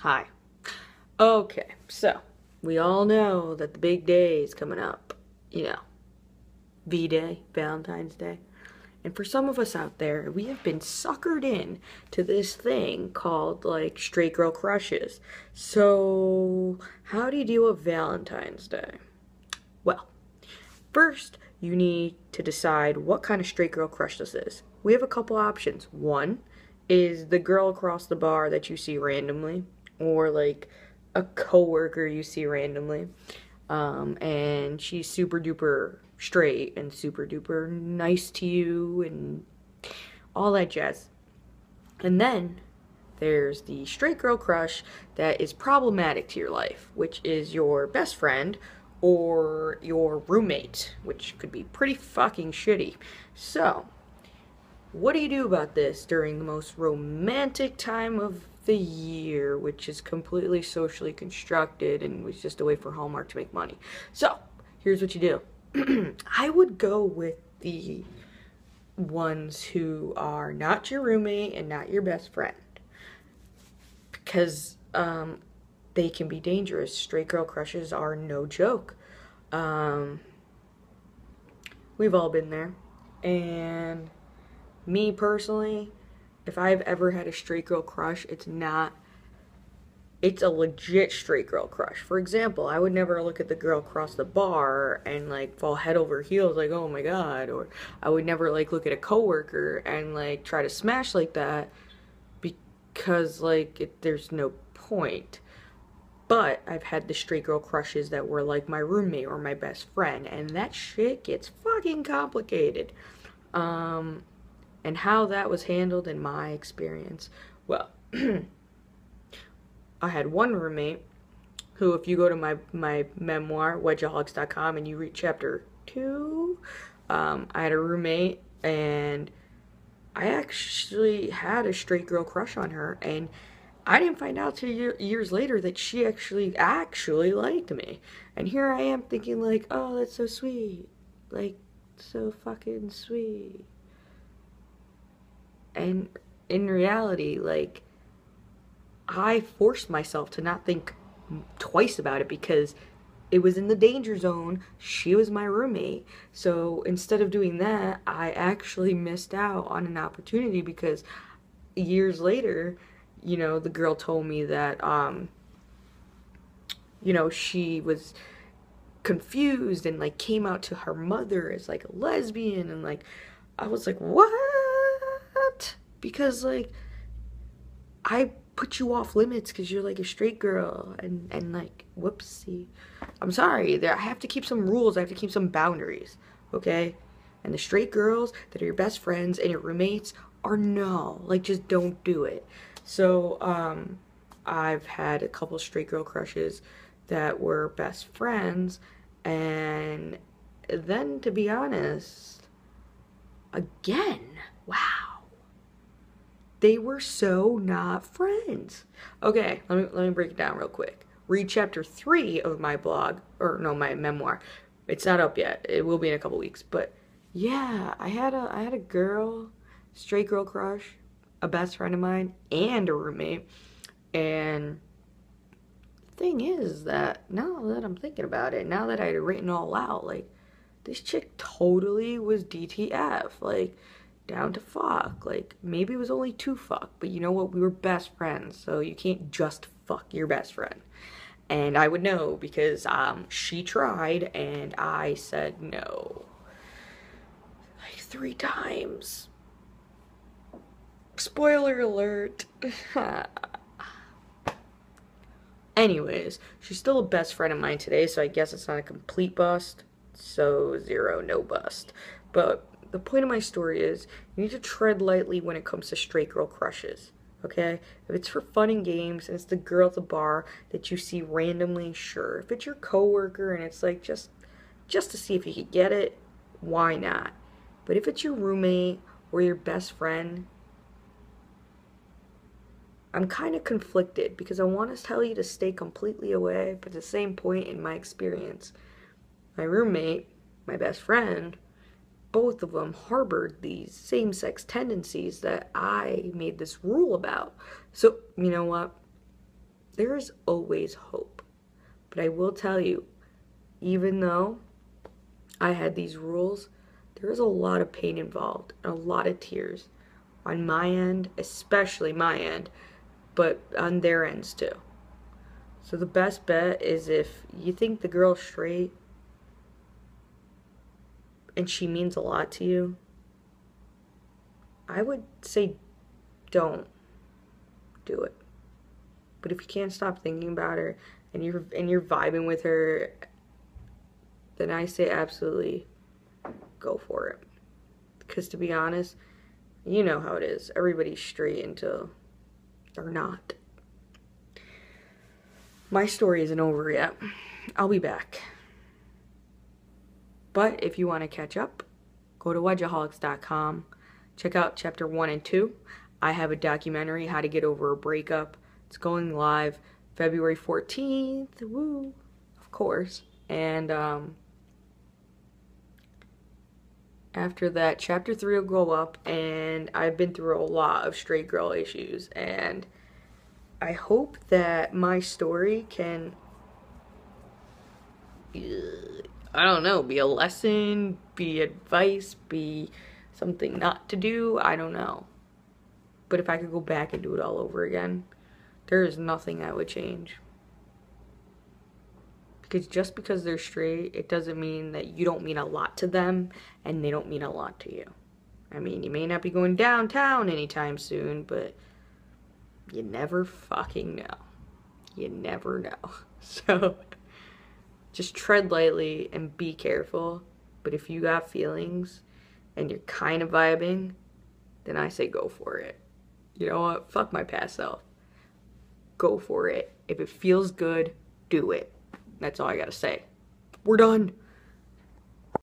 Hi. Okay, so we all know that the big day is coming up. You know, V-Day, Valentine's Day. And for some of us out there, we have been suckered in to this thing called like straight girl crushes. So, how do you deal with Valentine's Day? Well, first, you need to decide what kind of straight girl crush this is. We have a couple options. One is the girl across the bar that you see randomly, or like a coworker you see randomly, and she's super duper straight and super duper nice to you and all that jazz. And then there's the straight girl crush that is problematic to your life, which is your best friend or your roommate, which could be pretty fucking shitty. So, what do you do about this during the most romantic time of the year, which is completely socially constructed and was just a way for Hallmark to make money? So, here's what you do. I would go with the ones who are not your roommate and not your best friend, because they can be dangerous. Straight girl crushes are no joke. We've all been there. And me personally, if I've ever had a straight girl crush, it's a legit straight girl crush. For example, I would never look at the girl across the bar and like fall head over heels like, oh my god, or I would never like look at a coworker and like try to smash like that, because like there's no point. But I've had the straight girl crushes that were like my roommate or my best friend, and that shit gets fucking complicated. And how that was handled in my experience. Well, I had one roommate who, if you go to my memoir, Wedgaholics.com, and you read chapter 2, I had a roommate, and I actually had a straight girl crush on her, and I didn't find out till years later that she actually liked me. And here I am thinking like, oh, that's so sweet. Like, so fucking sweet. And in reality, like, I forced myself to not think twice about it because it was in the danger zone. She was my roommate. So instead of doing that, I actually missed out on an opportunity because years later, the girl told me that, she was confused and like came out to her mother as like a lesbian, and like I was like, what? Because like I put you off limits because you're like a straight girl, and like, whoopsie. I'm sorry, I have to keep some rules, I have to keep some boundaries, okay? And the straight girls that are your best friends and your roommates are no, like, just don't do it. So I've had a couple straight girl crushes that were best friends, and then, to be honest, again, wow, they were so not friends. Okay, let me break it down real quick. Read chapter 3 of my blog, or no, my memoir. It's not up yet. It will be in a couple weeks. But yeah, I had a girl, straight girl crush, a best friend of mine, and a roommate. And the thing is that now that I'm thinking about it, now that I had written all out, like, this chick totally was DTF. Like, down to fuck. Like, maybe it was only to fuck, but you know what? We were best friends, so you can't just fuck your best friend. And I would know because she tried and I said no. Like 3 times. Spoiler alert. Anyways, she's still a best friend of mine today, so I guess it's not a complete bust. So 0, no bust. But the point of my story is you need to tread lightly when it comes to straight girl crushes, okay? If it's for fun and games and it's the girl at the bar that you see randomly, sure. If it's your coworker and it's like just to see if you could get it, why not? But if it's your roommate or your best friend, I'm kind of conflicted because I want to tell you to stay completely away, but at the same point, in my experience, my roommate, my best friend, both of them harbored these same-sex tendencies that I made this rule about. So, you know what? there is always hope. But I will tell you, even though I had these rules, there is a lot of pain involved, and a lot of tears on my end, especially my end, but on their ends too. So the best bet is if you think the girl's straight and she means a lot to you, I would say don't do it. But if you can't stop thinking about her and you're vibing with her, then I say absolutely go for it. Because to be honest, you know how it is. Everybody's straight until they're not. My story isn't over yet. I'll be back. But if you want to catch up, go to Wedgaholics.com. Check out chapter 1 and 2. I have a documentary, How to Get Over a Breakup. It's going live February 14th. Woo! Of course. And after that, chapter 3 will go up. And I've been through a lot of straight girl issues. And I hope that my story can, I don't know, be a lesson, be advice, be something not to do. I don't know. But if I could go back and do it all over again, there is nothing I would change. Because just because they're straight, it doesn't mean that you don't mean a lot to them and they don't mean a lot to you. I mean, you may not be going downtown anytime soon, but you never fucking know. You never know. So just tread lightly and be careful. But if you got feelings and you're kind of vibing, then I say go for it. You know what? Fuck my past self. Go for it. If it feels good, do it. That's all I gotta say. We're done.